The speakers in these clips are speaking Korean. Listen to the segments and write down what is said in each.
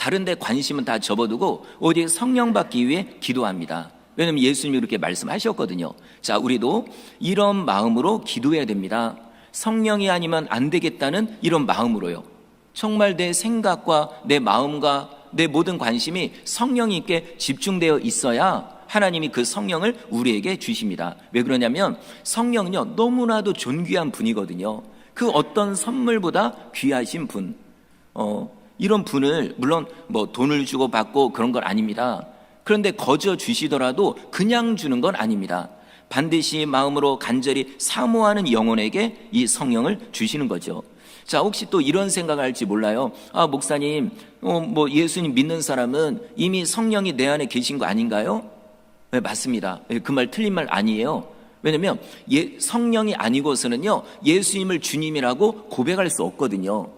다른 데 관심은 다 접어두고 오직 성령 받기 위해 기도합니다. 왜냐하면 예수님이 이렇게 말씀하셨거든요. 자, 우리도 이런 마음으로 기도해야 됩니다. 성령이 아니면 안 되겠다는 이런 마음으로요. 정말 내 생각과 내 마음과 내 모든 관심이 성령님께 집중되어 있어야 하나님이 그 성령을 우리에게 주십니다. 왜 그러냐면 성령은요, 너무나도 존귀한 분이거든요. 그 어떤 선물보다 귀하신 분. 이런 분을 물론 뭐 돈을 주고 받고 그런 건 아닙니다. 그런데 거저 주시더라도 그냥 주는 건 아닙니다. 반드시 마음으로 간절히 사모하는 영혼에게 이 성령을 주시는 거죠. 자, 혹시 또 이런 생각을 할지 몰라요. 아, 목사님, 뭐 예수님 믿는 사람은 이미 성령이 내 안에 계신 거 아닌가요? 네, 맞습니다. 그 말 틀린 말 아니에요. 왜냐하면 성령이 아니고서는요, 예수님을 주님이라고 고백할 수 없거든요.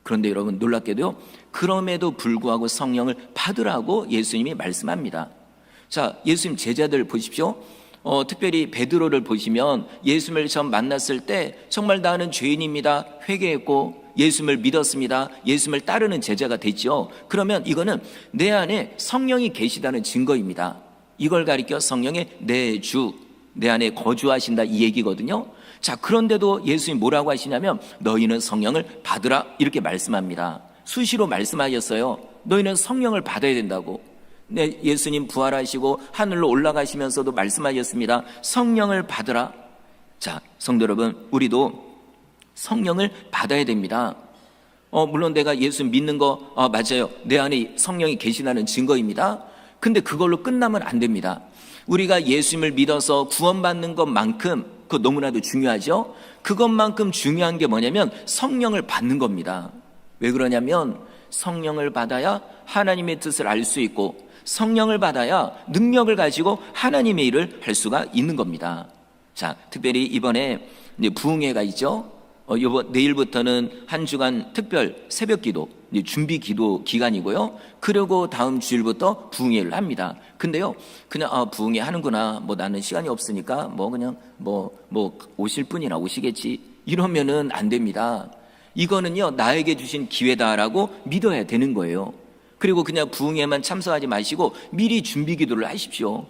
그런데 여러분, 놀랍게도요, 그럼에도 불구하고 성령을 받으라고 예수님이 말씀합니다. 자, 예수님 제자들 보십시오. 특별히 베드로를 보시면 예수님을 처음 만났을 때 정말 나는 죄인입니다, 회개했고 예수님을 믿었습니다, 예수님을 따르는 제자가 됐죠. 그러면 이거는 내 안에 성령이 계시다는 증거입니다. 이걸 가리켜 성령의 내 주, 내 안에 거주하신다, 이 얘기거든요. 자, 그런데도 예수님이 뭐라고 하시냐면 너희는 성령을 받으라, 이렇게 말씀합니다. 수시로 말씀하셨어요. 너희는 성령을 받아야 된다고. 네, 예수님 부활하시고 하늘로 올라가시면서도 말씀하셨습니다. 성령을 받으라. 자, 성도 여러분, 우리도 성령을 받아야 됩니다. 물론 내가 예수 믿는 거 맞아요. 내 안에 성령이 계시다는 증거입니다. 근데 그걸로 끝나면 안 됩니다. 우리가 예수님을 믿어서 구원받는 것만큼, 그거 너무나도 중요하죠. 그것만큼 중요한 게 뭐냐면 성령을 받는 겁니다. 왜 그러냐면 성령을 받아야 하나님의 뜻을 알 수 있고, 성령을 받아야 능력을 가지고 하나님의 일을 할 수가 있는 겁니다. 자, 특별히 이번에 이제 부흥회가 있죠. 내일부터는 한 주간 특별 새벽 기도, 준비 기도 기간이고요. 그리고 다음 주일부터 부흥회를 합니다. 근데요, 그냥 부흥회 하는구나, 뭐 나는 시간이 없으니까 뭐 그냥 뭐 오실 분이나 오시겠지, 이러면은 안 됩니다. 이거는요, 나에게 주신 기회다라고 믿어야 되는 거예요. 그리고 그냥 부흥회만 참석하지 마시고 미리 준비 기도를 하십시오.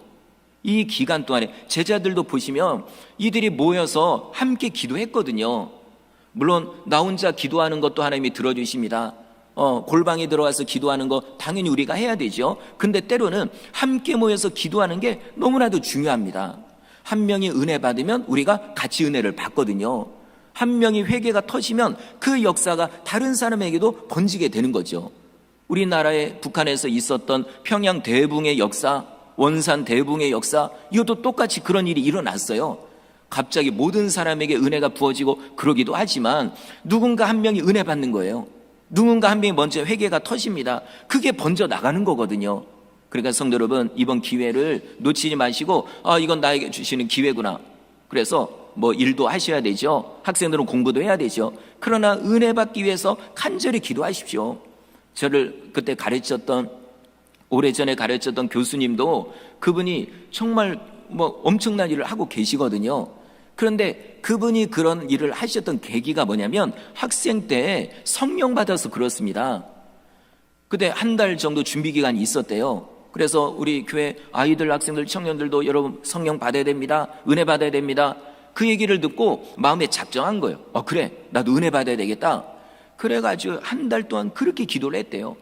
이 기간 동안에 제자들도 보시면 이들이 모여서 함께 기도했거든요. 물론 나 혼자 기도하는 것도 하나님이 들어주십니다. 골방에 들어가서 기도하는 거 당연히 우리가 해야 되죠. 근데 때로는 함께 모여서 기도하는 게 너무나도 중요합니다. 한 명이 은혜 받으면 우리가 같이 은혜를 받거든요. 한 명이 회개가 터지면 그 역사가 다른 사람에게도 번지게 되는 거죠. 우리나라에 북한에서 있었던 평양 대붕의 역사, 원산 대붕의 역사, 이것도 똑같이 그런 일이 일어났어요. 갑자기 모든 사람에게 은혜가 부어지고 그러기도 하지만 누군가 한 명이 은혜 받는 거예요. 누군가 한 명이 먼저 회개가 터집니다. 그게 번져 나가는 거거든요. 그러니까 성도 여러분, 이번 기회를 놓치지 마시고 이건 나에게 주시는 기회구나. 그래서 뭐 일도 하셔야 되죠. 학생들은 공부도 해야 되죠. 그러나 은혜 받기 위해서 간절히 기도하십시오. 저를 그때 오래전에 가르쳤던 교수님도 그분이 정말 뭐 엄청난 일을 하고 계시거든요. 그런데 그분이 그런 일을 하셨던 계기가 뭐냐면 학생 때 성령 받아서 그렇습니다. 그때 한 달 정도 준비 기간이 있었대요. 그래서 우리 교회 아이들, 학생들, 청년들도 여러분 성령 받아야 됩니다, 은혜 받아야 됩니다, 그 얘기를 듣고 마음에 작정한 거예요. 그래, 나도 은혜 받아야 되겠다. 그래가지고 한 달 동안 그렇게 기도를 했대요.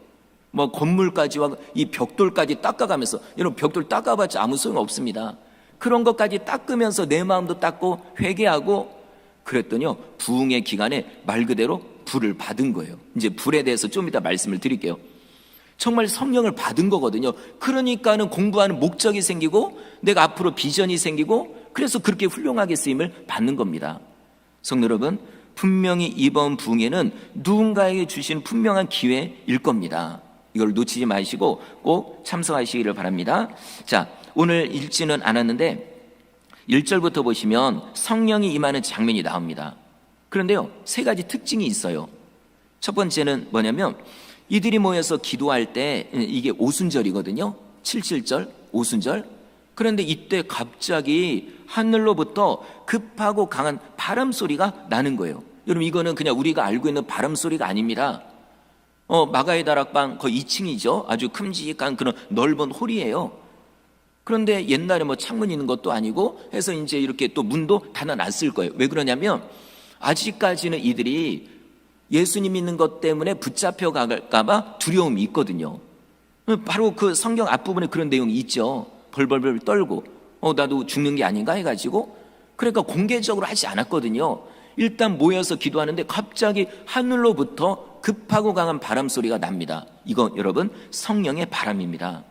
뭐 건물까지와 이 벽돌까지 닦아가면서, 여러분 벽돌 닦아봤자 아무 소용 없습니다. 그런 것까지 닦으면서 내 마음도 닦고 회개하고 그랬더니요, 부흥의 기간에 말 그대로 불을 받은 거예요. 이제 불에 대해서 좀 이따 말씀을 드릴게요. 정말 성령을 받은 거거든요. 그러니까는 공부하는 목적이 생기고 내가 앞으로 비전이 생기고, 그래서 그렇게 훌륭하게 쓰임을 받는 겁니다. 성도 여러분, 분명히 이번 부흥회는 누군가에게 주신 분명한 기회일 겁니다. 이걸 놓치지 마시고 꼭 참석하시기를 바랍니다. 자, 오늘 읽지는 않았는데 1절부터 보시면 성령이 임하는 장면이 나옵니다. 그런데요, 세 가지 특징이 있어요. 첫 번째는 뭐냐면 이들이 모여서 기도할 때, 이게 오순절이거든요. 77절, 오순절. 그런데 이때 갑자기 하늘로부터 급하고 강한 바람 소리가 나는 거예요. 여러분, 이거는 그냥 우리가 알고 있는 바람 소리가 아닙니다. 마가의 다락방 거의 2층이죠. 아주 큼직한 그런 넓은 홀이에요. 그런데 옛날에 뭐 창문 있는 것도 아니고 해서 이제 이렇게 또 문도 닫아놨을 거예요. 왜 그러냐면 아직까지는 이들이 예수님 믿는 것 때문에 붙잡혀 갈까봐 두려움이 있거든요. 바로 그 성경 앞부분에 그런 내용이 있죠. 벌벌벌 떨고 나도 죽는 게 아닌가 해가지고, 그러니까 공개적으로 하지 않았거든요. 일단 모여서 기도하는데 갑자기 하늘로부터 급하고 강한 바람 소리가 납니다. 이거 여러분 성령의 바람입니다.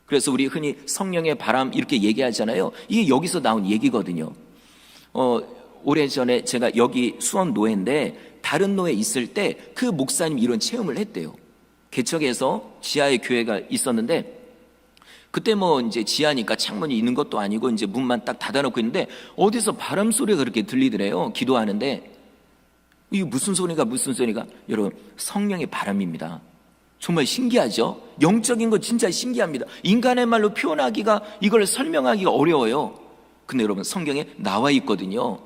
그래서 우리 흔히 성령의 바람 이렇게 얘기하잖아요. 이게 여기서 나온 얘기거든요. 오래전에 제가 여기 수원 노회인데 다른 노회 있을 때 그 목사님이 이런 체험을 했대요. 개척에서 지하에 교회가 있었는데 그때 뭐 이제 지하니까 창문이 있는 것도 아니고 이제 문만 딱 닫아놓고 있는데 어디서 바람 소리가 그렇게 들리더래요. 기도하는데 이게 무슨 소리가 여러분 성령의 바람입니다. 정말 신기하죠? 영적인 거 진짜 신기합니다. 인간의 말로 표현하기가, 이걸 설명하기가 어려워요. 근데 여러분 성경에 나와 있거든요.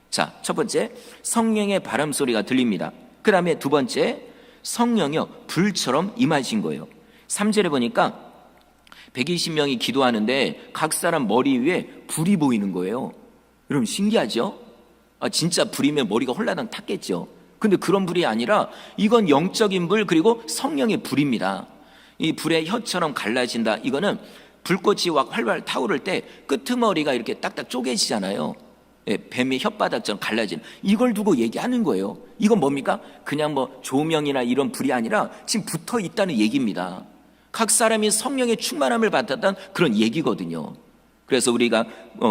자, 첫 번째 성령의 바람 소리가 들립니다. 그 다음에 두 번째 성령이요 불처럼 임하신 거예요. 3절에 보니까 120명이 기도하는데 각 사람 머리 위에 불이 보이는 거예요. 여러분 신기하죠? 진짜 불이면 머리가 홀라당 탔겠죠. 근데 그런 불이 아니라 이건 영적인 불, 그리고 성령의 불입니다. 이 불의 혀처럼 갈라진다. 이거는 불꽃이 활발 타오를 때 끄트머리가 이렇게 딱딱 쪼개지잖아요. 뱀의 혓바닥처럼 갈라지는, 이걸 두고 얘기하는 거예요. 이건 뭡니까? 그냥 뭐 조명이나 이런 불이 아니라 지금 붙어 있다는 얘기입니다. 각 사람이 성령의 충만함을 받았다는 그런 얘기거든요. 그래서 우리가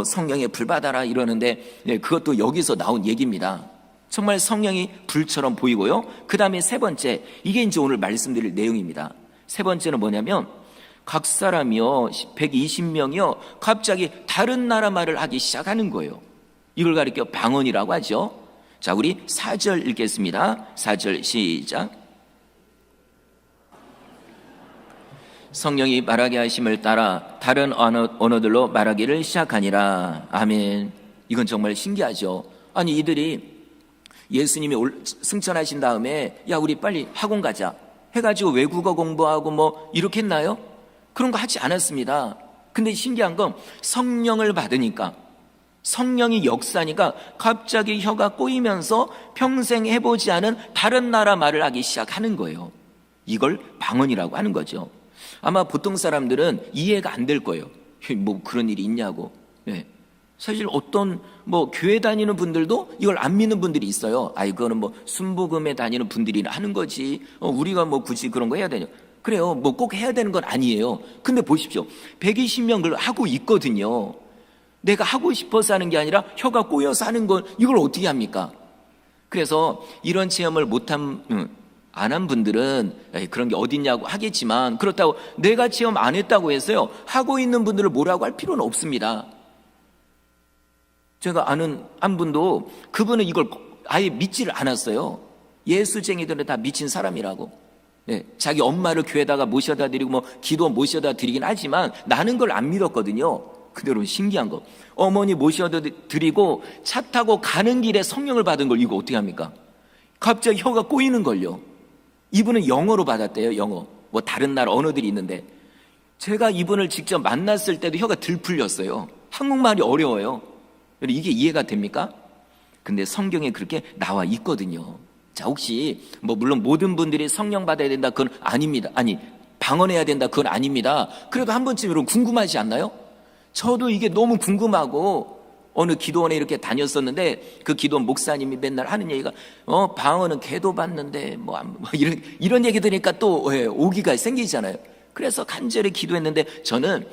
성령의 불 받아라 이러는데 그것도 여기서 나온 얘기입니다. 정말 성령이 불처럼 보이고요. 그 다음에 세 번째, 이게 이제 오늘 말씀드릴 내용입니다. 세 번째는 뭐냐면 각 사람이요 120명이요 갑자기 다른 나라 말을 하기 시작하는 거예요. 이걸 가리켜 방언이라고 하죠. 자, 우리 4절 읽겠습니다. 4절 시작. 성령이 말하게 하심을 따라 다른 언어들로 말하기를 시작하니라. 아멘. 이건 정말 신기하죠. 아니 이들이 예수님이 승천하신 다음에 야 우리 빨리 학원 가자 해가지고 외국어 공부하고 뭐 이렇게 했나요? 그런 거 하지 않았습니다. 근데 신기한 건 성령을 받으니까, 성령이 역사니까 갑자기 혀가 꼬이면서 평생 해보지 않은 다른 나라 말을 하기 시작하는 거예요. 이걸 방언이라고 하는 거죠. 아마 보통 사람들은 이해가 안 될 거예요. 뭐 그런 일이 있냐고. 사실 어떤 뭐 교회 다니는 분들도 이걸 안 믿는 분들이 있어요. 이거는 뭐 순복음에 다니는 분들이 하는 거지. 우리가 뭐 굳이 그런 거 해야 되냐? 그래요. 뭐 꼭 해야 되는 건 아니에요. 근데 보십시오. 120명 그걸 하고 있거든요. 내가 하고 싶어서 하는 게 아니라 혀가 꼬여서 하는 건 이걸 어떻게 합니까? 그래서 이런 체험을 안 한 분들은 그런 게 어딨냐고 하겠지만, 그렇다고 내가 체험 안 했다고 해서요 하고 있는 분들을 뭐라고 할 필요는 없습니다. 제가 아는 한 분도 그분은 이걸 아예 믿지를 않았어요. 예수쟁이들은 다 미친 사람이라고. 자기 엄마를 교회다가 모셔다 드리고 뭐 기도 모셔다 드리긴 하지만 나는 걸 안 믿었거든요. 근데 여러분 신기한 거, 어머니 모셔다 드리고 차 타고 가는 길에 성령을 받은 걸 이거 어떻게 합니까? 갑자기 혀가 꼬이는 걸요. 이분은 영어로 받았대요. 영어. 뭐 다른 나라 언어들이 있는데 제가 이분을 직접 만났을 때도 혀가 들풀렸어요. 한국말이 어려워요. 이게 이해가 됩니까? 근데 성경에 그렇게 나와 있거든요. 자, 혹시 뭐 물론 모든 분들이 성령 받아야 된다 그건 아닙니다. 아니 방언해야 된다 그건 아닙니다. 그래도 한 번쯤 여러분 궁금하지 않나요? 저도 이게 너무 궁금하고 어느 기도원에 이렇게 다녔었는데 그 기도원 목사님이 맨날 하는 얘기가 방언은 걔도 받는데 뭐 이런 얘기 들으니까 또 오기가 생기잖아요. 그래서 간절히 기도했는데 저는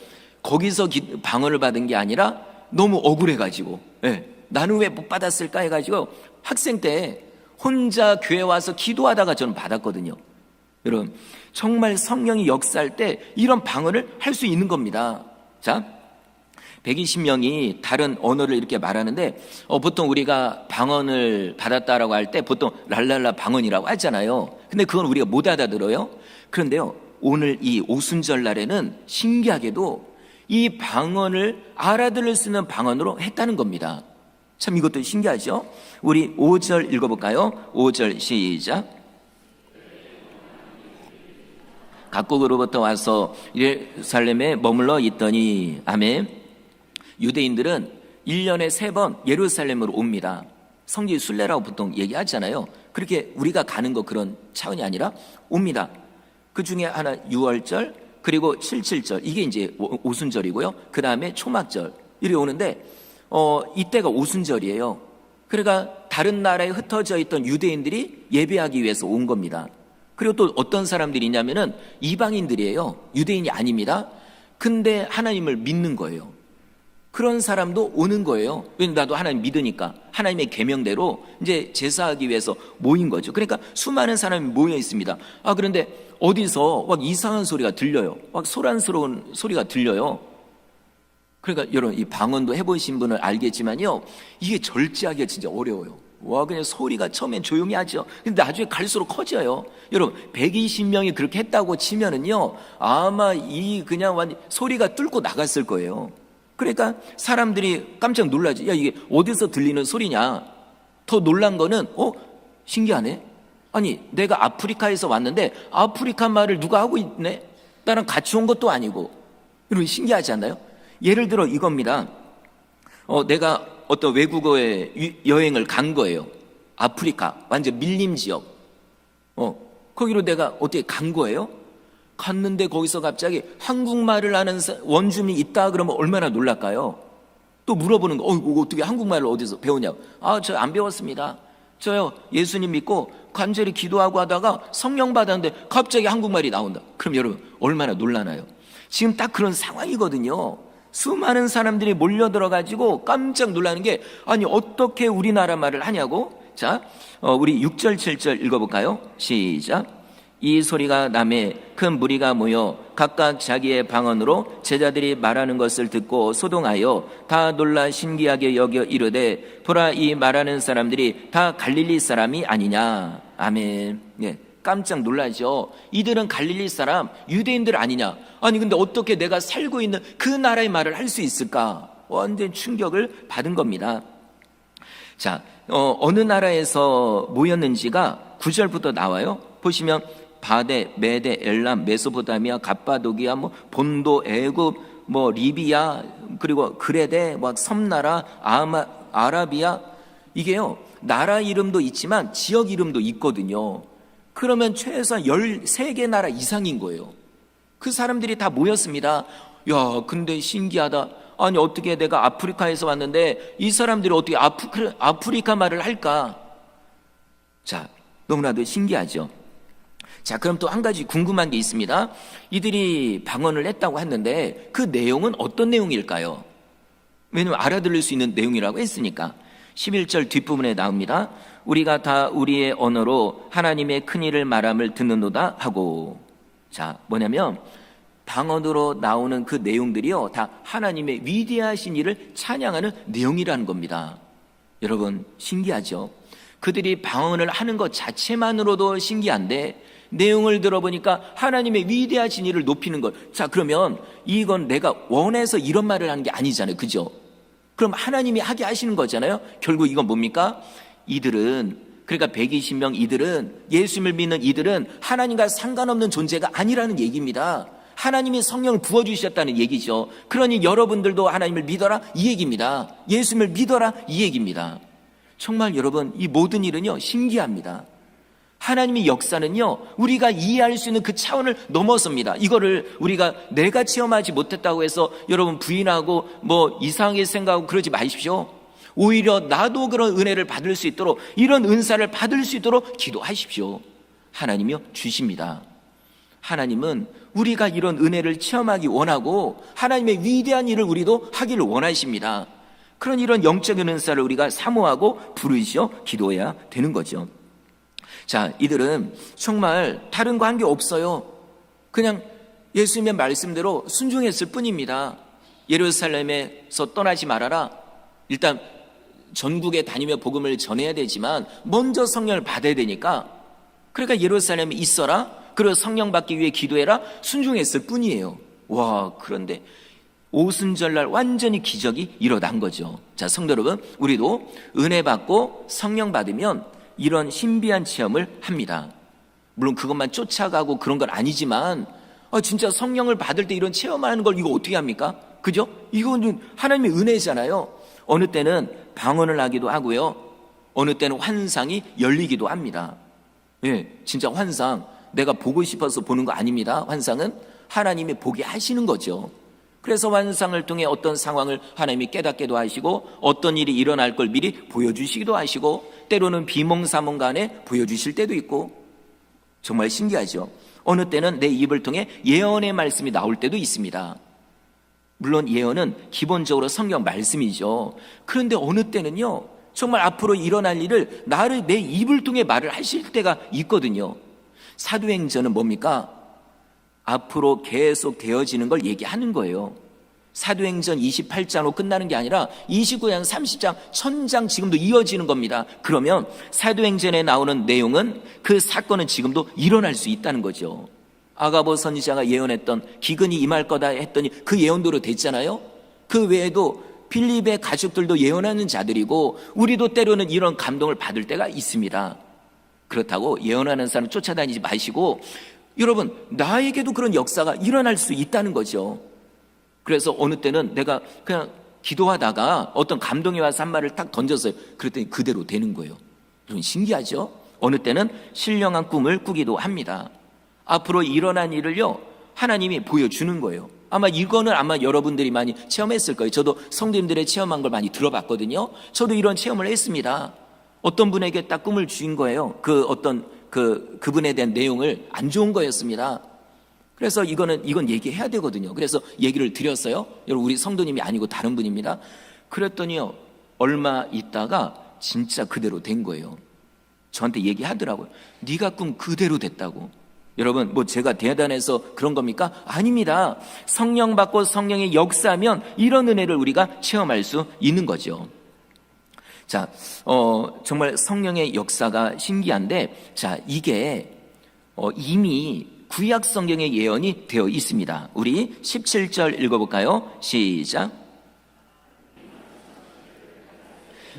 거기서 방언을 받은 게 아니라 너무 억울해가지고 나는 왜 못 받았을까 해가지고 학생 때 혼자 교회 와서 기도하다가 저는 받았거든요. 여러분 정말 성령이 역사할 때 이런 방언을 할 수 있는 겁니다. 자, 120명이 다른 언어를 이렇게 말하는데 보통 우리가 방언을 받았다라고 할 때 보통 랄랄라 방언이라고 하잖아요. 근데 그건 우리가 못 알아들어요. 그런데요 오늘 이 오순절 날에는 신기하게도 이 방언을 알아들을 수 있는 방언으로 했다는 겁니다. 참 이것도 신기하죠. 우리 5절 읽어볼까요? 5절 시작. 각국으로부터 와서 예루살렘에 머물러 있더니, 아멘. 유대인들은 1년에 3번 예루살렘으로 옵니다. 성지 순례라고 보통 얘기하잖아요. 그렇게 우리가 가는 거 그런 차원이 아니라 옵니다. 그 중에 하나 6월절, 그리고 7.7절, 이게 이제 오순절이고요. 그 다음에 초막절 이렇게 오는데 이때가 오순절이에요. 그러니까 다른 나라에 흩어져 있던 유대인들이 예배하기 위해서 온 겁니다. 그리고 또 어떤 사람들이냐면은 이방인들이에요. 유대인이 아닙니다. 근데 하나님을 믿는 거예요. 그런 사람도 오는 거예요. 왜냐면 나도 하나님 믿으니까 하나님의 계명대로 이제 제사하기 위해서 모인 거죠. 그러니까 수많은 사람이 모여 있습니다. 그런데 어디서 막 이상한 소리가 들려요. 막 소란스러운 소리가 들려요. 그러니까 여러분, 이 방언도 해보신 분은 알겠지만요, 이게 절제하기가 진짜 어려워요. 그냥 소리가 처음엔 조용히 하죠. 근데 나중에 갈수록 커져요. 여러분, 120명이 그렇게 했다고 치면은요, 아마 그냥 소리가 뚫고 나갔을 거예요. 그러니까 사람들이 깜짝 놀라지. 야, 이게 어디서 들리는 소리냐? 더 놀란 거는 신기하네. 아니, 내가 아프리카에서 왔는데 아프리카 말을 누가 하고 있네? 나랑 같이 온 것도 아니고. 여러분, 신기하지 않나요? 예를 들어 이겁니다. 내가 어떤 외국어에 여행을 간 거예요. 아프리카, 완전 밀림 지역. 거기로 내가 어떻게 간 거예요? 갔는데 거기서 갑자기 한국말을 하는 원주민이 있다 그러면 얼마나 놀랄까요? 또 물어보는 거, 어떻게 한국말을 어디서 배우냐고. 저 안 배웠습니다. 저요, 예수님 믿고 간절히 기도하고 하다가 성령 받았는데 갑자기 한국말이 나온다. 그럼 여러분, 얼마나 놀라나요? 지금 딱 그런 상황이거든요. 수많은 사람들이 몰려들어가지고 깜짝 놀라는 게, 아니, 어떻게 우리나라 말을 하냐고? 자, 우리 6절, 7절 읽어볼까요? 시작. 이 소리가 나매 큰 무리가 모여 각각 자기의 방언으로 제자들이 말하는 것을 듣고 소동하여 다 놀라 신기하게 여겨 이르되, 보라, 이 말하는 사람들이 다 갈릴리 사람이 아니냐. 아멘. 깜짝 놀라죠. 이들은 갈릴리 사람, 유대인들 아니냐. 아니, 근데 어떻게 내가 살고 있는 그 나라의 말을 할 수 있을까? 완전 충격을 받은 겁니다. 자, 어느 나라에서 모였는지가 9절부터 나와요. 보시면 바데, 메데, 엘람, 메소포타미아, 갑바도기아, 본도, 애굽, 리비아, 그리고 그레데, 섬나라, 아라비아, 이게요, 나라 이름도 있지만 지역 이름도 있거든요. 그러면 최소한 13개 나라 이상인 거예요. 그 사람들이 다 모였습니다. 야, 근데 신기하다. 아니, 어떻게 내가 아프리카에서 왔는데 이 사람들이 어떻게 아프리카 말을 할까? 자, 너무나도 신기하죠. 자, 그럼 또 한 가지 궁금한 게 있습니다. 이들이 방언을 했다고 했는데 그 내용은 어떤 내용일까요? 왜냐하면 알아들을 수 있는 내용이라고 했으니까. 11절 뒷부분에 나옵니다. 우리가 다 우리의 언어로 하나님의 큰일을 말함을 듣는도다 하고. 자, 뭐냐면 방언으로 나오는 그 내용들이요, 다 하나님의 위대하신 일을 찬양하는 내용이라는 겁니다. 여러분, 신기하죠? 그들이 방언을 하는 것 자체만으로도 신기한데 내용을 들어보니까 하나님의 위대하신 일을 높이는 것. 자, 그러면 이건 내가 원해서 이런 말을 하는 게 아니잖아요. 그죠? 그럼 하나님이 하게 하시는 거잖아요. 결국 이건 뭡니까? 이들은, 그러니까 120명 이들은, 예수님을 믿는 이들은 하나님과 상관없는 존재가 아니라는 얘기입니다. 하나님이 성령을 부어주셨다는 얘기죠. 그러니 여러분들도 하나님을 믿어라, 이 얘기입니다. 예수님을 믿어라, 이 얘기입니다. 정말 여러분, 이 모든 일은요, 신기합니다. 하나님의 역사는요, 우리가 이해할 수 있는 그 차원을 넘어섭니다. 이거를 우리가 내가 체험하지 못했다고 해서 여러분 부인하고 이상하게 생각하고 그러지 마십시오. 오히려 나도 그런 은혜를 받을 수 있도록, 이런 은사를 받을 수 있도록 기도하십시오. 하나님이요, 주십니다. 하나님은 우리가 이런 은혜를 체험하기 원하고 하나님의 위대한 일을 우리도 하기를 원하십니다. 그런 이런 영적인 은사를 우리가 사모하고 부르시어 기도해야 되는 거죠. 자, 이들은 정말 다른 거 한 게 없어요. 그냥 예수님의 말씀대로 순종했을 뿐입니다. 예루살렘에서 떠나지 말아라. 일단 전국에 다니며 복음을 전해야 되지만 먼저 성령을 받아야 되니까, 그러니까 예루살렘에 있어라, 그리고 성령 받기 위해 기도해라, 순종했을 뿐이에요. 와, 그런데 오순절날 완전히 기적이 일어난 거죠. 자, 성도 여러분, 우리도 은혜 받고 성령 받으면 이런 신비한 체험을 합니다. 물론 그것만 쫓아가고 그런 건 아니지만 진짜 성령을 받을 때 이런 체험하는 걸 이거 어떻게 합니까? 그죠? 이건 하나님의 은혜잖아요. 어느 때는 방언을 하기도 하고요. 어느 때는 환상이 열리기도 합니다. 예, 진짜 환상. 내가 보고 싶어서 보는 거 아닙니다. 환상은 하나님이 보게 하시는 거죠. 그래서 환상을 통해 어떤 상황을 하나님이 깨닫게도 하시고 어떤 일이 일어날 걸 미리 보여주시기도 하시고 때로는 비몽사몽간에 보여주실 때도 있고 정말 신기하죠. 어느 때는 내 입을 통해 예언의 말씀이 나올 때도 있습니다. 물론 예언은 기본적으로 성경 말씀이죠. 그런데 어느 때는요 정말 앞으로 일어날 일을 내 입을 통해 말을 하실 때가 있거든요. 사도행전은 뭡니까? 앞으로 계속 되어지는 걸 얘기하는 거예요. 사도행전 28장으로 끝나는 게 아니라 29장, 30장, 1000장 지금도 이어지는 겁니다. 그러면 사도행전에 나오는 내용은 그 사건은 지금도 일어날 수 있다는 거죠. 아가보 선지자가 예언했던 기근이 임할 거다 했더니 그 예언대로 됐잖아요. 그 외에도 빌립의 가족들도 예언하는 자들이고 우리도 때로는 이런 감동을 받을 때가 있습니다. 그렇다고 예언하는 사람 쫓아다니지 마시고 여러분 나에게도 그런 역사가 일어날 수 있다는 거죠. 그래서 어느 때는 내가 그냥 기도하다가 어떤 감동이 와서 한 말을 딱 던졌어요. 그랬더니 그대로 되는 거예요. 여러분 신기하죠? 어느 때는 신령한 꿈을 꾸기도 합니다. 앞으로 일어난 일을요 하나님이 보여주는 거예요. 이거는 여러분들이 많이 체험했을 거예요. 저도 성도님들의 체험한 걸 많이 들어봤거든요. 저도 이런 체험을 했습니다. 어떤 분에게 딱 꿈을 주신 거예요. 그분에 대한 내용을 안 좋은 거였습니다. 그래서 이건 얘기해야 되거든요. 그래서 얘기를 드렸어요. 여러분 우리 성도님이 아니고 다른 분입니다. 그랬더니요 얼마 있다가 진짜 그대로 된 거예요. 저한테 얘기하더라고요. 네가 꿈 그대로 됐다고. 여러분 제가 대단해서 그런 겁니까? 아닙니다. 성령 받고 성령의 역사하면 이런 은혜를 우리가 체험할 수 있는 거죠. 자, 정말 성령의 역사가 신기한데, 자, 이게 이미 구약 성경의 예언이 되어 있습니다. 우리 17절 읽어볼까요? 시작.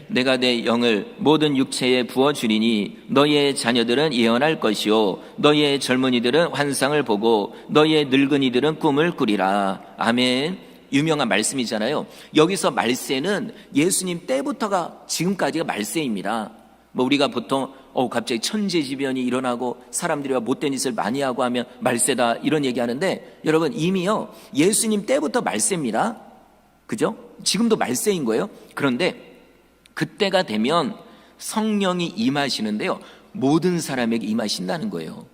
내가 내 영을 모든 육체에 부어주리니 너희의 자녀들은 예언할 것이요 너희의 젊은이들은 환상을 보고 너희의 늙은이들은 꿈을 꾸리라. 아멘. 유명한 말씀이잖아요. 여기서 말세는 예수님 때부터가 지금까지가 말세입니다. 우리가 보통 갑자기 천재지변이 일어나고 사람들이 못된 짓을 많이 하고 하면 말세다 이런 얘기하는데 여러분 이미요 예수님 때부터 말세입니다. 그죠? 지금도 말세인 거예요. 그런데 그때가 되면 성령이 임하시는데요 모든 사람에게 임하신다는 거예요.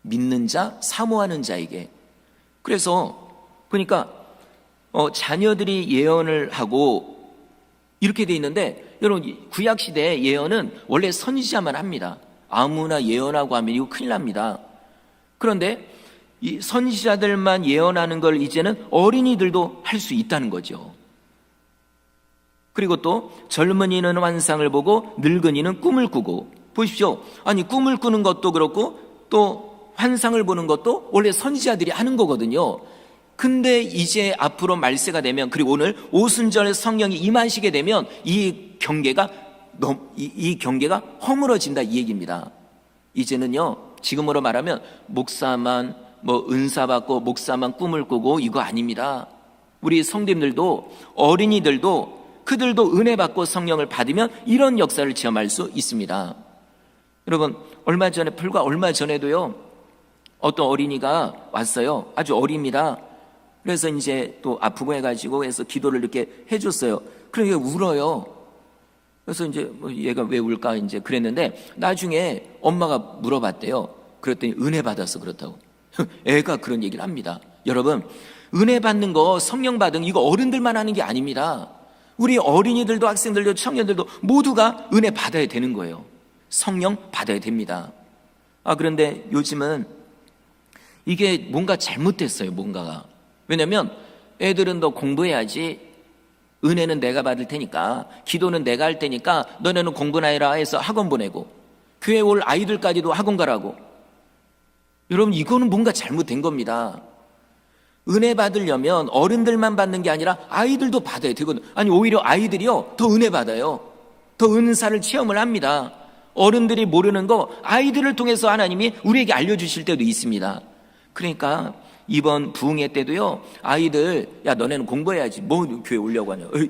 믿는 자, 사모하는 자에게. 그래서 그러니까 자녀들이 예언을 하고 이렇게 돼 있는데 여러분 구약시대에 예언은 원래 선지자만 합니다. 아무나 예언하고 하면 이거 큰일 납니다. 그런데 이 선지자들만 예언하는 걸 이제는 어린이들도 할 수 있다는 거죠. 그리고 또 젊은이는 환상을 보고 늙은이는 꿈을 꾸고. 보십시오. 꿈을 꾸는 것도 그렇고 또 환상을 보는 것도 원래 선지자들이 하는 거거든요. 근데 이제 앞으로 말세가 되면 그리고 오늘 오순절 성령이 임하시게 되면 이 경계가 허물어진다 이 얘기입니다. 이제는요 지금으로 말하면 목사만 은사 받고 목사만 꿈을 꾸고 이거 아닙니다. 우리 성도님들도 어린이들도 그들도 은혜 받고 성령을 받으면 이런 역사를 체험할 수 있습니다. 여러분 불과 얼마 전에도요 어떤 어린이가 왔어요. 아주 어립니다. 그래서 이제 또 아프고 해가지고 해서 기도를 이렇게 해줬어요. 그러니까 울어요. 그래서 이제 얘가 왜 울까 이제 그랬는데 나중에 엄마가 물어봤대요. 그랬더니 은혜 받아서 그렇다고. 애가 그런 얘기를 합니다. 여러분 은혜 받는 거 성령 받은 이거 어른들만 하는 게 아닙니다. 우리 어린이들도 학생들도 청년들도 모두가 은혜 받아야 되는 거예요. 성령 받아야 됩니다. 그런데 요즘은 이게 뭔가 잘못됐어요. 뭔가가. 왜냐하면 애들은 더 공부해야지 은혜는 내가 받을 테니까 기도는 내가 할 테니까 너네는 공부나 해라 해서 학원 보내고 교회 올 아이들까지도 학원 가라고. 여러분 이거는 뭔가 잘못된 겁니다. 은혜 받으려면 어른들만 받는 게 아니라 아이들도 받아야 되거든요. 오히려 아이들이요 더 은혜 받아요. 더 은사를 체험을 합니다. 어른들이 모르는 거 아이들을 통해서 하나님이 우리에게 알려주실 때도 있습니다. 그러니까 이번 부흥회 때도요, 아이들, 야, 너네는 공부해야지. 뭐 교회 오려고 하냐. 에이,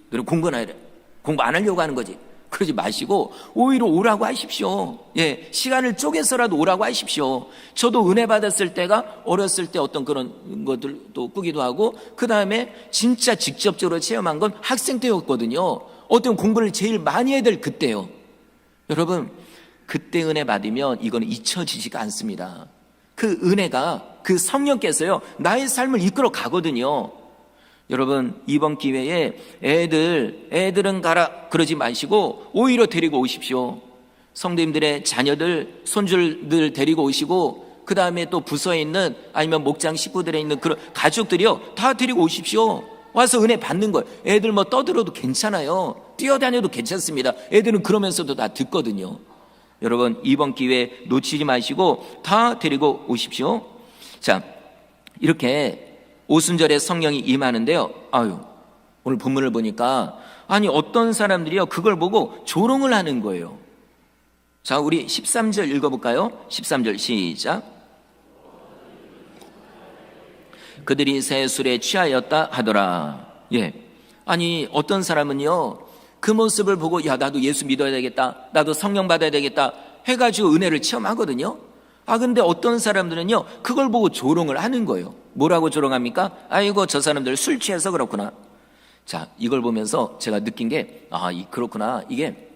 너는 공부나 해라. 공부 안 하려고 하는 거지. 그러지 마시고 오히려 오라고 하십시오. 예, 시간을 쪼개서라도 오라고 하십시오. 저도 은혜 받았을 때가 어렸을 때 어떤 그런 것들도 꾸기도 하고, 그 다음에 진짜 직접적으로 체험한 건 학생 때였거든요. 어떤 공부를 제일 많이 해야 될 그때요. 여러분, 그때 은혜 받으면 이거는 잊혀지지가 않습니다. 그 은혜가, 그 성령께서요, 나의 삶을 이끌어 가거든요. 여러분, 이번 기회에 애들은 가라 그러지 마시고 오히려 데리고 오십시오. 성도님들의 자녀들, 손주들 데리고 오시고, 그 다음에 또 부서에 있는, 아니면 목장 식구들에 있는 그런 가족들이요, 다 데리고 오십시오. 와서 은혜 받는 거예요. 애들 뭐 떠들어도 괜찮아요. 뛰어다녀도 괜찮습니다. 애들은 그러면서도 다 듣거든요. 여러분, 이번 기회 놓치지 마시고 다 데리고 오십시오. 자, 이렇게 오순절에 성령이 임하는데요, 오늘 본문을 보니까 아니 어떤 사람들이요 그걸 보고 조롱을 하는 거예요. 자, 우리 13절 읽어볼까요? 13절 시작. 그들이 새 술에 취하였다 하더라. 예, 아니 어떤 사람은요 그 모습을 보고, 야, 나도 예수 믿어야 되겠다, 나도 성령 받아야 되겠다 해가지고 은혜를 체험하거든요. 근데 어떤 사람들은요 그걸 보고 조롱을 하는 거예요. 뭐라고 조롱합니까? 아이고, 저 사람들 술 취해서 그렇구나. 자, 이걸 보면서 제가 느낀 게, 그렇구나. 이게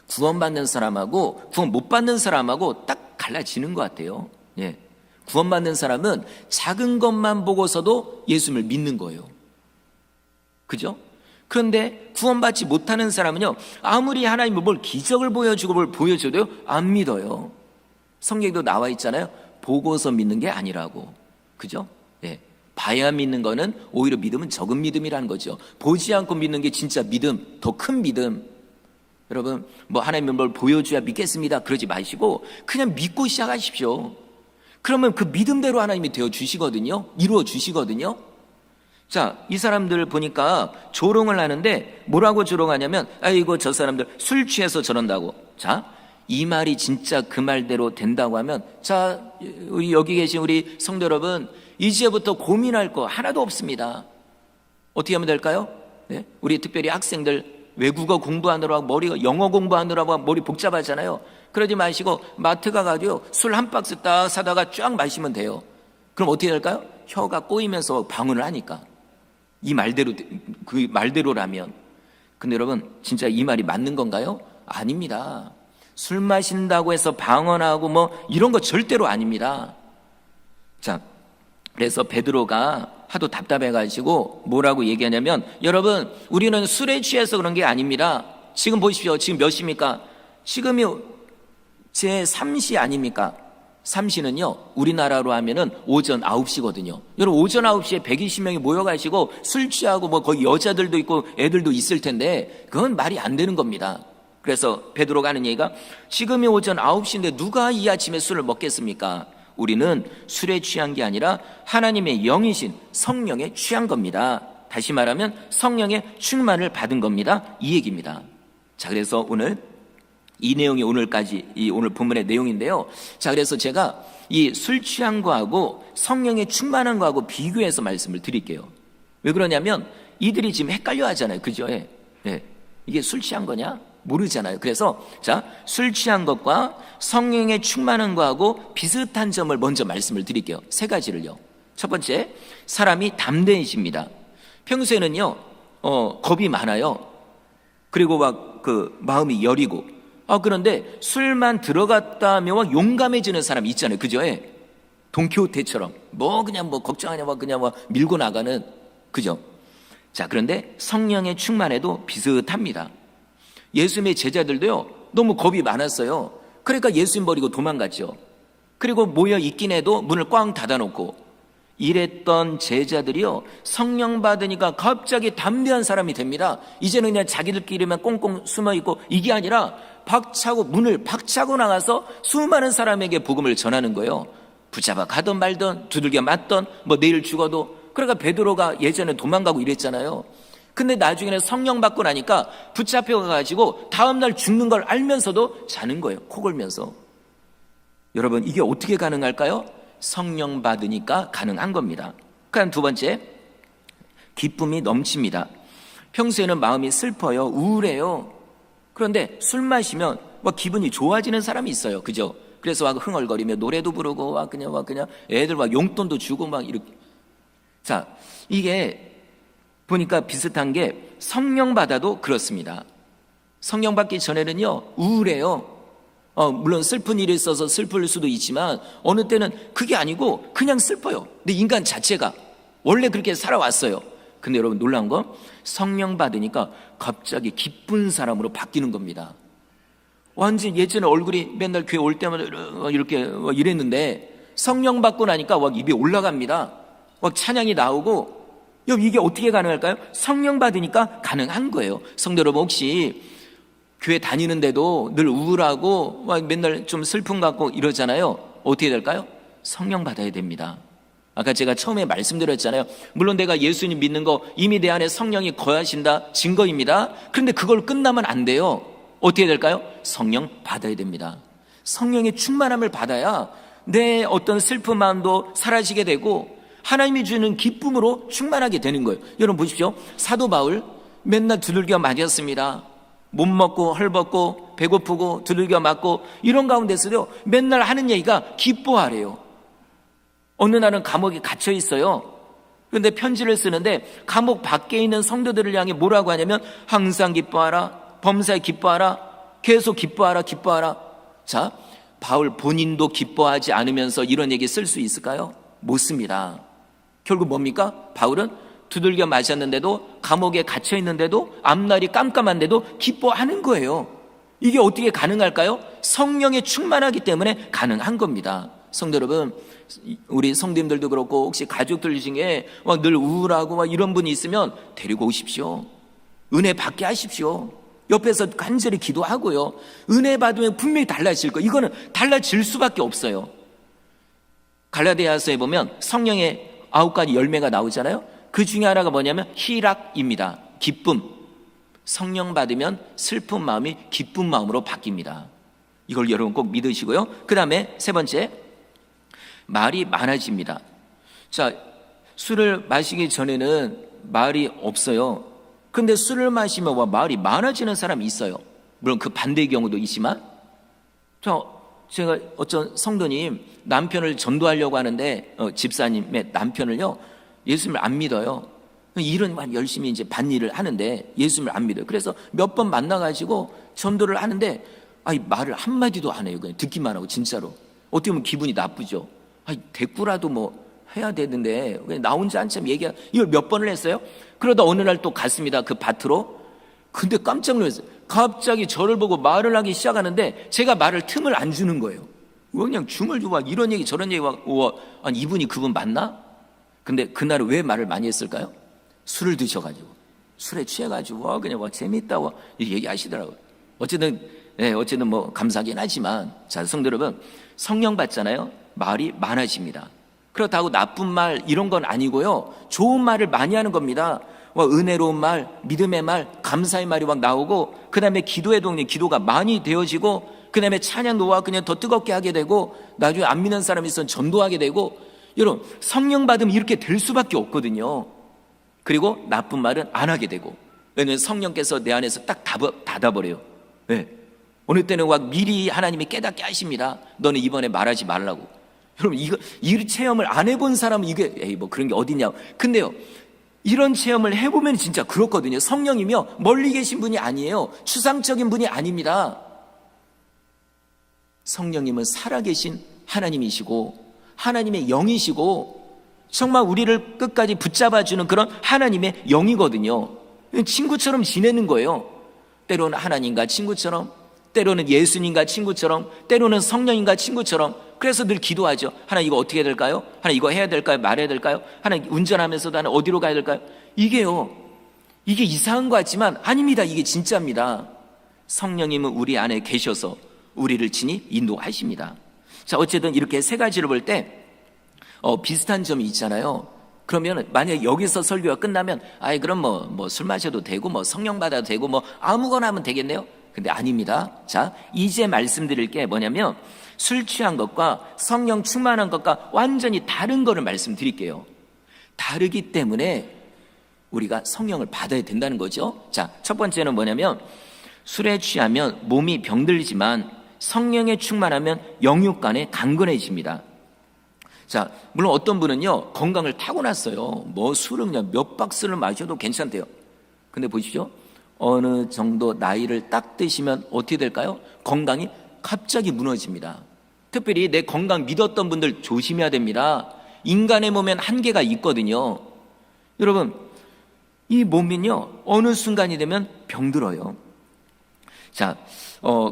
구원받는 사람하고 구원 못 받는 사람하고 딱 갈라지는 것 같아요. 예, 구원받는 사람은 작은 것만 보고서도 예수님을 믿는 거예요. 그죠? 그런데 구원받지 못하는 사람은요, 아무리 하나님이 뭘 기적을 보여주고 뭘 보여줘도요 안 믿어요. 성경에도 나와 있잖아요. 보고서 믿는 게 아니라고. 그죠? 예, 봐야 믿는 거는 오히려 믿음은 적은 믿음이라는 거죠. 보지 않고 믿는 게 진짜 믿음, 더 큰 믿음. 여러분, 뭐 하나님이 뭘 보여줘야 믿겠습니다 그러지 마시고 그냥 믿고 시작하십시오. 그러면 그 믿음대로 하나님이 되어 주시거든요. 이루어 주시거든요. 자, 이 사람들 보니까 조롱을 하는데 뭐라고 조롱하냐면, 아이고, 저 사람들 술 취해서 저런다고. 자, 이 말이 진짜 그 말대로 된다고 하면, 자, 우리 여기 계신 우리 성도 여러분, 이제부터 고민할 거 하나도 없습니다. 어떻게 하면 될까요? 네? 우리 특별히 학생들 외국어 공부하느라고 머리가, 영어 공부하느라고 머리 복잡하잖아요. 그러지 마시고 마트 가가지고 술 한 박스 딱 사다가 쫙 마시면 돼요. 그럼 어떻게 될까요? 혀가 꼬이면서 방언을 하니까. 이 말대로, 그 말대로라면. 근데 여러분, 진짜 이 말이 맞는 건가요? 아닙니다. 술 마신다고 해서 방언하고 뭐 이런 거 절대로 아닙니다. 자, 그래서 베드로가 하도 답답해가지고 뭐라고 얘기하냐면, 여러분, 우리는 술에 취해서 그런 게 아닙니다. 지금 보십시오. 지금 몇 시입니까? 지금이 제 3시 아닙니까? 3시는요 우리나라로 하면은 오전 9시거든요. 여러분, 오전 9시에 120명이 모여가지고 술 취하고 뭐 거기 여자들도 있고 애들도 있을 텐데 그건 말이 안 되는 겁니다. 그래서 베드로가 하는 얘기가, 지금이 오전 9시인데 누가 이 아침에 술을 먹겠습니까? 우리는 술에 취한 게 아니라 하나님의 영이신 성령에 취한 겁니다. 다시 말하면 성령의 충만을 받은 겁니다. 이 얘기입니다. 자, 그래서 오늘 이 내용이 오늘까지 오늘 본문의 내용인데요. 자, 그래서 제가 이 술 취한 거하고 성령의 충만한 거하고 비교해서 말씀을 드릴게요. 왜 그러냐면 이들이 지금 헷갈려 하잖아요. 그죠? 예. 이게 술 취한 거냐? 모르잖아요. 그래서 자, 술 취한 것과 성령의 충만한 거하고 비슷한 점을 먼저 말씀을 드릴게요. 세 가지를요. 첫 번째, 사람이 담대해집니다. 평소에는요 겁이 많아요. 그리고 막 그 마음이 여리고, 그런데 술만 들어갔다면 용감해지는 사람 있잖아요. 그죠? 예. 돈키호테처럼 그냥 걱정하냐 그냥 밀고 나가는. 그죠? 자, 그런데 성령의 충만에도 비슷합니다. 예수님의 제자들도요 너무 겁이 많았어요. 그러니까 예수님 버리고 도망갔죠. 그리고 모여 있긴 해도 문을 꽝 닫아놓고 이랬던 제자들이요 성령 받으니까 갑자기 담대한 사람이 됩니다. 이제는 그냥 자기들끼리만 꽁꽁 숨어있고 이게 아니라 문을 박차고 나가서 수많은 사람에게 복음을 전하는 거예요. 붙잡아 가던 말던 두들겨 맞던 내일 죽어도. 그러니까 베드로가 예전에 도망가고 이랬잖아요. 근데 나중에는 성령 받고 나니까 붙잡혀가지고 다음날 죽는 걸 알면서도 자는 거예요. 코 골면서. 여러분, 이게 어떻게 가능할까요? 성령 받으니까 가능한 겁니다. 그다음 두 번째, 기쁨이 넘칩니다. 평소에는 마음이 슬퍼요, 우울해요. 그런데 술 마시면 막 기분이 좋아지는 사람이 있어요. 그죠? 그래서 막 흥얼거리며 노래도 부르고 막 그냥 애들 막 용돈도 주고 막 이렇게. 자, 이게 보니까 비슷한 게 성령 받아도 그렇습니다. 성령 받기 전에는요, 우울해요. 물론 슬픈 일이 있어서 슬플 수도 있지만 어느 때는 그게 아니고 그냥 슬퍼요. 근데 인간 자체가 원래 그렇게 살아왔어요. 근데 여러분 놀라운 건 성령 받으니까 갑자기 기쁜 사람으로 바뀌는 겁니다. 완전 예전에 얼굴이 맨날 교회 올 때마다 이렇게 이랬는데 성령 받고 나니까 막 입이 올라갑니다. 막 찬양이 나오고. 이게 어떻게 가능할까요? 성령 받으니까 가능한 거예요. 성도 여러분, 혹시 교회 다니는데도 늘 우울하고 막 맨날 좀 슬픔 같고 이러잖아요. 어떻게 될까요? 성령 받아야 됩니다. 아까 제가 처음에 말씀드렸잖아요. 물론 내가 예수님 믿는 거 이미 내 안에 성령이 거하신다 증거입니다. 그런데 그걸 끝나면 안 돼요. 어떻게 될까요? 성령 받아야 됩니다. 성령의 충만함을 받아야 내 어떤 슬픈 마음도 사라지게 되고 하나님이 주는 기쁨으로 충만하게 되는 거예요. 여러분 보십시오. 사도 바울 맨날 두들겨 맞았습니다. 못 먹고 헐벗고 배고프고 두들겨 맞고 이런 가운데서도 맨날 하는 얘기가 기뻐하래요. 어느 날은 감옥에 갇혀 있어요. 그런데 편지를 쓰는데 감옥 밖에 있는 성도들을 향해 뭐라고 하냐면 항상 기뻐하라, 범사에 기뻐하라, 계속 기뻐하라. 자, 바울 본인도 기뻐하지 않으면서 이런 얘기 쓸 수 있을까요? 못 씁니다. 결국 뭡니까? 바울은 두들겨 맞았는데도 감옥에 갇혀 있는데도 앞날이 깜깜한데도 기뻐하는 거예요. 이게 어떻게 가능할까요? 성령에 충만하기 때문에 가능한 겁니다. 성도 여러분, 우리 성도님들도 그렇고 혹시 가족들 중에 막 늘 우울하고 막 이런 분이 있으면 데리고 오십시오. 은혜 받게 하십시오. 옆에서 간절히 기도하고요. 은혜 받으면 분명히 달라질 거예요. 이거는 달라질 수밖에 없어요. 갈라디아서에 보면 성령의 9가지 열매가 나오잖아요. 그 중에 하나가 뭐냐면 희락입니다. 기쁨. 성령 받으면 슬픈 마음이 기쁜 마음으로 바뀝니다. 이걸 여러분 꼭 믿으시고요. 그 다음에 세 번째, 말이 많아집니다. 자, 술을 마시기 전에는 말이 없어요. 근데 술을 마시면 말이 많아지는 사람이 있어요. 물론 그 반대의 경우도 있지만. 제가 어떤 성도님 남편을 전도하려고 하는데 집사님의 남편을요, 예수님을 안 믿어요. 일은 열심히 이제 밭일을 하는데 예수님을 안 믿어요. 그래서 몇 번 만나가지고 전도를 하는데 말을 한마디도 안 해요. 그냥 듣기만 하고. 진짜로 어떻게 보면 기분이 나쁘죠. 대꾸라도 뭐 해야 되는데 그냥 나 혼자 한참 이걸 몇 번을 했어요. 그러다 어느 날 또 갔습니다. 그 밭으로. 근데 깜짝 놀랐어요. 갑자기 저를 보고 말을 하기 시작하는데 제가 말을 틈을 안 주는 거예요. 그냥 줌을 주고 이런 얘기 저런 얘기 아니 이분이 그분 맞나? 근데 그날은 왜 말을 많이 했을까요? 술을 드셔가지고, 술에 취해가지고 그냥 재밌다고 얘기하시더라고요. 어쨌든 뭐 감사하긴 하지만, 자, 성도 여러분, 성령 받잖아요. 말이 많아집니다. 그렇다고 나쁜 말 이런 건 아니고요, 좋은 말을 많이 하는 겁니다. 은혜로운 말, 믿음의 말, 감사의 말이 막 나오고, 그 다음에 기도의 동력, 기도가 많이 되어지고, 그 다음에 찬양도와 그냥 더 뜨겁게 하게 되고, 나중에 안 믿는 사람이 있으면 전도하게 되고. 여러분, 성령 받으면 이렇게 될 수밖에 없거든요. 그리고 나쁜 말은 안 하게 되고. 왜냐하면 성령께서 내 안에서 딱 닫아버려요. 네. 어느 때는 미리 하나님이 깨닫게 하십니다. 너는 이번에 말하지 말라고. 여러분, 이 체험을 안 해본 사람은 뭐 그런 게 어디냐고. 근데요, 이런 체험을 해보면 진짜 그렇거든요. 성령이며 멀리 계신 분이 아니에요. 추상적인 분이 아닙니다. 성령님은 살아계신 하나님이시고 하나님의 영이시고 정말 우리를 끝까지 붙잡아주는 그런 하나님의 영이거든요. 친구처럼 지내는 거예요. 때로는 하나님과 친구처럼, 때로는 예수님과 친구처럼, 때로는 성령님과 친구처럼. 그래서 늘 기도하죠. 하나님 이거 어떻게 해야 될까요? 하나님 이거 해야 될까요? 말해야 될까요? 하나님 운전하면서도 하나님 어디로 가야 될까요? 이게 이상한 것 같지만 아닙니다. 이게 진짜입니다. 성령님은 우리 안에 계셔서 우리를 친히 인도하십니다. 자, 어쨌든 이렇게 세 가지를 볼 때 비슷한 점이 있잖아요. 그러면 만약에 여기서 설교가 끝나면 그럼 뭐 술 마셔도 되고 뭐 성령 받아도 되고 뭐 아무거나 하면 되겠네요. 근데 아닙니다. 자, 이제 말씀드릴 게 뭐냐면 술 취한 것과 성령 충만한 것과 완전히 다른 거를 말씀드릴게요. 다르기 때문에 우리가 성령을 받아야 된다는 거죠. 자, 첫 번째는 뭐냐면 술에 취하면 몸이 병들지만 성령에 충만하면 영육간에 강건해집니다. 자, 물론 어떤 분은요 건강을 타고났어요. 뭐 술은 그냥 몇 박스를 마셔도 괜찮대요. 근데 보십시오, 어느 정도 나이를 딱 드시면 어떻게 될까요? 건강이 갑자기 무너집니다. 특별히 내 건강 믿었던 분들 조심해야 됩니다. 인간의 몸엔 한계가 있거든요. 여러분, 이 몸은요 어느 순간이 되면 병들어요. 자,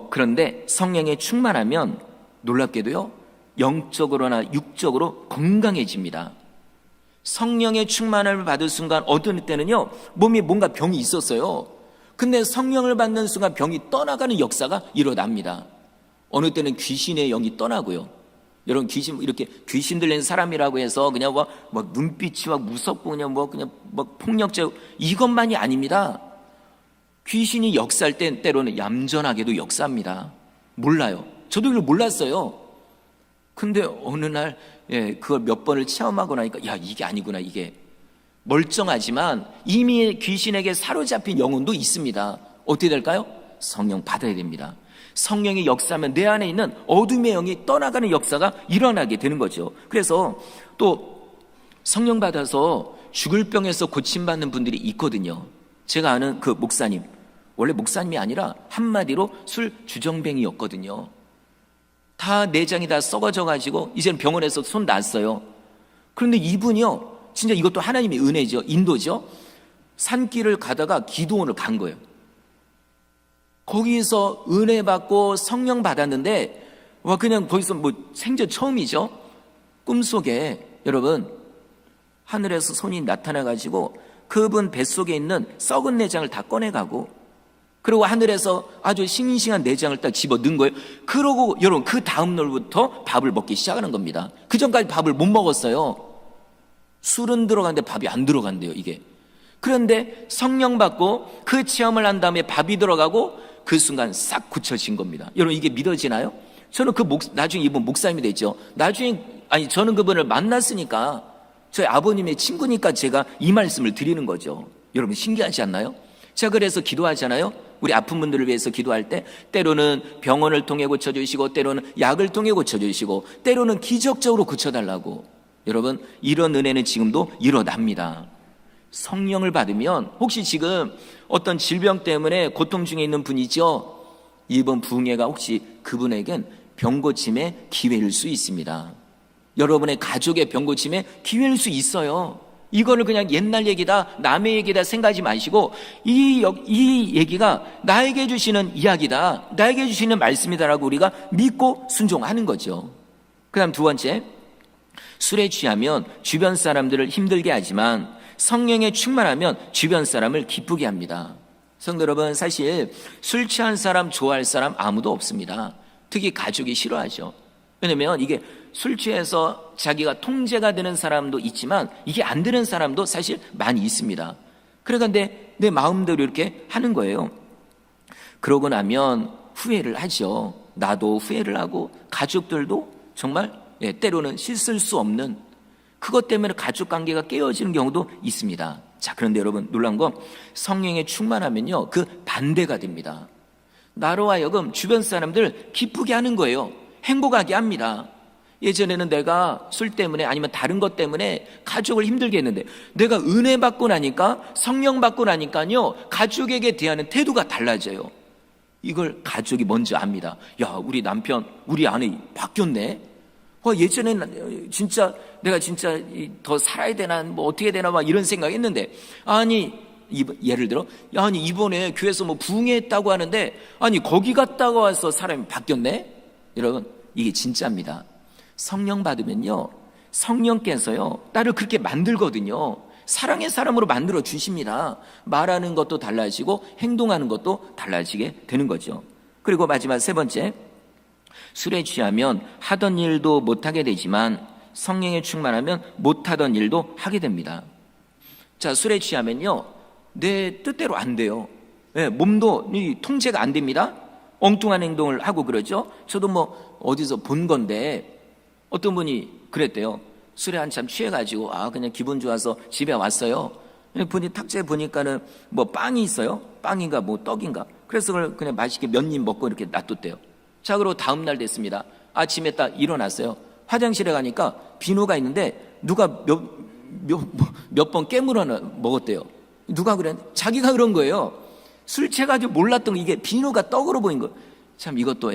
그런데 성령에 충만하면 놀랍게도요 영적으로나 육적으로 건강해집니다. 성령의 충만함을 받을 순간 어떤 때는요 몸에 뭔가 병이 있었어요. 근데 성령을 받는 순간 병이 떠나가는 역사가 일어납니다. 어느 때는 귀신의 영이 떠나고요. 여러분, 이렇게 귀신 들린 사람이라고 해서 그냥 막 눈빛이 막 무섭고 그냥 폭력적 이것만이 아닙니다. 귀신이 역사할 땐 때로는 얌전하게도 역사합니다. 몰라요. 저도 이걸 몰랐어요. 근데 어느 날 그걸 몇 번을 체험하고 나니까 야, 이게 아니구나. 이게 멀쩡하지만 이미 귀신에게 사로잡힌 영혼도 있습니다. 어떻게 될까요? 성령 받아야 됩니다. 성령이 역사하면 내 안에 있는 어둠의 영이 떠나가는 역사가 일어나게 되는 거죠. 그래서 또 성령 받아서 죽을 병에서 고침받는 분들이 있거든요. 제가 아는 그 목사님, 원래 목사님이 아니라 한마디로 술 주정뱅이였거든요. 다 내장이 다 썩어져 가지고 이제는 병원에서 손 놨어요. 그런데 이분이요 진짜 이것도 하나님의 은혜죠. 인도죠. 산길을 가다가 기도원을 간 거예요. 거기서 은혜 받고 성령 받았는데 그냥 거기서 생전 처음이죠. 꿈속에 여러분 하늘에서 손이 나타나 가지고 그분 뱃속에 있는 썩은 내장을 다 꺼내가고, 그리고 하늘에서 아주 싱싱한 내장을 딱 집어 넣은 거예요. 그러고 여러분 그 다음 날부터 밥을 먹기 시작하는 겁니다. 그 전까지 밥을 못 먹었어요. 술은 들어갔는데 밥이 안 들어간대요, 이게. 그런데 성령 받고 그 체험을 한 다음에 밥이 들어가고 그 순간 싹 굳혀진 겁니다. 여러분, 이게 믿어지나요? 저는 나중에 이분 목사님이 됐죠. 저는 그분을 만났으니까, 저희 아버님의 친구니까 제가 이 말씀을 드리는 거죠. 여러분, 신기하지 않나요? 자, 그래서 기도하잖아요. 우리 아픈 분들을 위해서 기도할 때 때로는 병원을 통해 고쳐주시고, 때로는 약을 통해 고쳐주시고, 때로는 기적적으로 고쳐달라고. 여러분, 이런 은혜는 지금도 일어납니다. 성령을 받으면, 혹시 지금 어떤 질병 때문에 고통 중에 있는 분이죠? 이번 부흥회가 혹시 그분에겐 병고침의 기회일 수 있습니다. 여러분의 가족의 병고침의 기회일 수 있어요. 이거를 그냥 옛날 얘기다, 남의 얘기다 생각하지 마시고, 이 얘기가 나에게 주시는 이야기다, 나에게 주시는 말씀이다라고 우리가 믿고 순종하는 거죠. 그 다음 두 번째, 술에 취하면 주변 사람들을 힘들게 하지만 성령에 충만하면 주변 사람을 기쁘게 합니다. 성도 여러분, 사실 술 취한 사람 좋아할 사람 아무도 없습니다. 특히 가족이 싫어하죠. 왜냐면 이게 술 취해서 자기가 통제가 되는 사람도 있지만 이게 안 되는 사람도 사실 많이 있습니다. 그런데 내 마음대로 이렇게 하는 거예요. 그러고 나면 후회를 하죠. 나도 후회를 하고 가족들도 정말 때로는 씻을 수 없는, 그것 때문에 가족 관계가 깨어지는 경우도 있습니다. 자, 그런데 여러분, 놀라운 건 성령에 충만하면요 그 반대가 됩니다. 나로 하여금 주변 사람들 기쁘게 하는 거예요. 행복하게 합니다. 예전에는 내가 술 때문에 아니면 다른 것 때문에 가족을 힘들게 했는데, 내가 은혜 받고 나니까, 성령 받고 나니까요 가족에게 대하는 태도가 달라져요. 이걸 가족이 먼저 압니다. 야, 우리 남편, 우리 아내 바뀌었네. 예전에는 진짜 내가 진짜 더 살아야 되나, 어떻게 되나 막 이런 생각했는데, 예를 들어, 이번에 교회에서 부흥했다고 하는데, 거기 갔다가 와서 사람이 바뀌었네. 여러분, 이게 진짜입니다. 성령 받으면요 성령께서요 나를 그렇게 만들거든요. 사랑의 사람으로 만들어 주십니다. 말하는 것도 달라지고 행동하는 것도 달라지게 되는 거죠. 그리고 마지막 세 번째, 술에 취하면 하던 일도 못하게 되지만 성령에 충만하면 못하던 일도 하게 됩니다. 자, 술에 취하면요 내 뜻대로 안 돼요. 예, 몸도 통제가 안 됩니다. 엉뚱한 행동을 하고 그러죠. 저도 뭐 어디서 본 건데 어떤 분이 그랬대요. 술에 한참 취해가지고 그냥 기분 좋아서 집에 왔어요. 분이 탁자에 보니까는 뭐 빵이 있어요. 빵인가 뭐 떡인가. 그래서 그걸 그냥 맛있게 몇 입 먹고 이렇게 놔뒀대요. 자, 그리고 다음 날 됐습니다. 아침에 딱 일어났어요. 화장실에 가니까 비누가 있는데 누가 몇 번 깨물어 먹었대요. 누가 그랬는데 자기가 그런 거예요. 술 취해가지고 몰랐던 게 이게 비누가 떡으로 보인 거예요. 참 이것도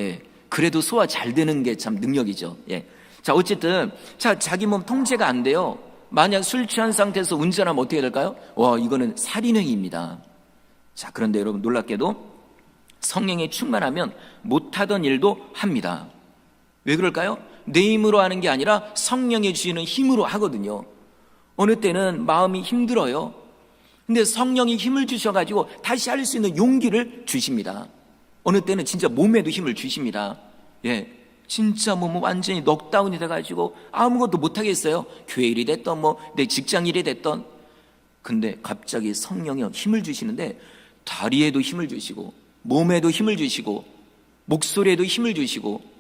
그래도 소화 잘 되는 게 참 능력이죠. 자, 어쨌든 자기 몸 통제가 안 돼요. 만약 술 취한 상태에서 운전하면 어떻게 될까요? 이거는 살인행위입니다. 자, 그런데 여러분 놀랍게도 성령이 충만하면 못하던 일도 합니다. 왜 그럴까요? 내 힘으로 하는 게 아니라 성령이 주시는 힘으로 하거든요. 어느 때는 마음이 힘들어요. 근데 성령이 힘을 주셔가지고 다시 할 수 있는 용기를 주십니다. 어느 때는 진짜 몸에도 힘을 주십니다. 진짜 뭐 완전히 넉다운이 돼가지고 아무것도 못하겠어요. 교회 일이 됐던 내 직장 일이 됐던. 근데 갑자기 성령이 힘을 주시는데 다리에도 힘을 주시고 몸에도 힘을 주시고 목소리에도 힘을 주시고.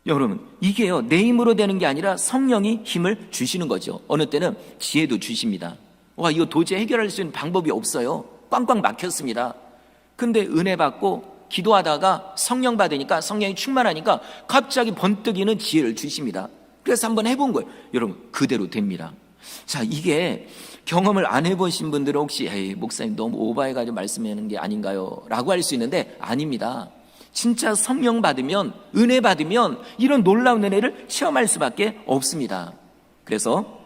여러분 이게요 내 힘으로 되는 게 아니라 성령이 힘을 주시는 거죠. 어느 때는 지혜도 주십니다. 이거 도저히 해결할 수 있는 방법이 없어요. 꽝꽝 막혔습니다. 근데 은혜 받고 기도하다가 성령 받으니까 성령이 충만하니까 갑자기 번뜩이는 지혜를 주십니다. 그래서 한번 해본 거예요. 여러분 그대로 됩니다. 자, 이게 경험을 안 해보신 분들은 혹시 목사님 너무 오버해가지고 말씀하는 게 아닌가요? 라고 할 수 있는데 아닙니다. 진짜 성령 받으면 은혜 받으면 이런 놀라운 은혜를 체험할 수밖에 없습니다. 그래서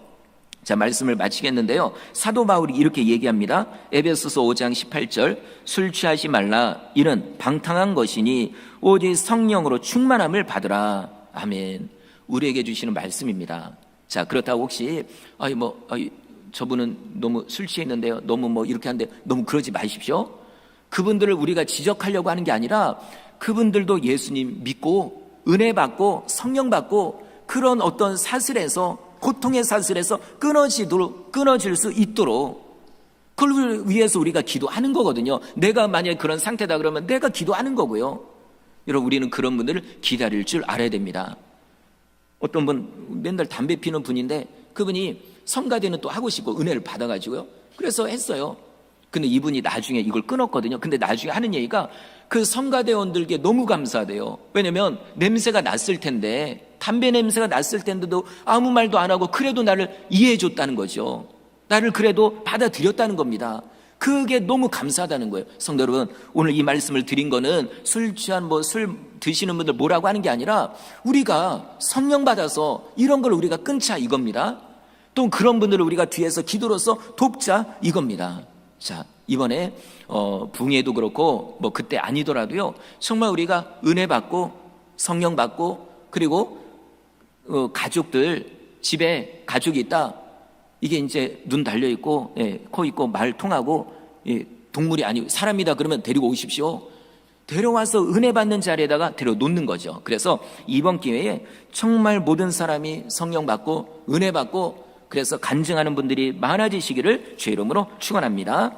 말씀을 마치겠는데요. 사도 바울이 이렇게 얘기합니다. 에베소서 5장 18절 술 취하지 말라 이는 방탕한 것이니 오직 성령으로 충만함을 받으라. 아멘. 우리에게 주시는 말씀입니다. 자, 그렇다고 혹시 저분은 너무 술 취해 있는데요. 너무 이렇게 하는데 너무 그러지 마십시오. 그분들을 우리가 지적하려고 하는 게 아니라 그분들도 예수님 믿고 은혜 받고 성령 받고 그런 어떤 사슬에서 고통의 사슬에서 끊어질 수 있도록 그걸 위해서 우리가 기도하는 거거든요. 내가 만약에 그런 상태다 그러면 내가 기도하는 거고요. 여러분 우리는 그런 분들을 기다릴 줄 알아야 됩니다. 어떤 분 맨날 담배 피는 분인데 그분이 성가대는 또 하고 싶고 은혜를 받아가지고요. 그래서 했어요. 근데 이분이 나중에 이걸 끊었거든요. 근데 나중에 하는 얘기가 그 성가대원들께 너무 감사하대요. 왜냐면 냄새가 났을 텐데 담배 냄새가 났을 텐데도 아무 말도 안 하고 그래도 나를 이해해 줬다는 거죠. 나를 그래도 받아들였다는 겁니다. 그게 너무 감사하다는 거예요. 성도 여러분, 오늘 이 말씀을 드린 거는 술 취한 술 드시는 분들 뭐라고 하는 게 아니라 우리가 성령 받아서 이런 걸 우리가 끊자 이겁니다. 또 그런 분들을 우리가 뒤에서 기도로서 돕자 이겁니다. 자, 이번에 붕해도 그렇고 그때 아니더라도요 정말 우리가 은혜 받고 성령 받고 그리고 가족들 집에 가족이 있다. 이게 이제 눈 달려있고 코 있고 말 통하고 동물이 아니고 사람이다 그러면 데리고 오십시오. 데려와서 은혜 받는 자리에다가 데려놓는 거죠. 그래서 이번 기회에 정말 모든 사람이 성령 받고 은혜 받고 그래서 간증하는 분들이 많아지시기를 주의 이름으로 축원합니다.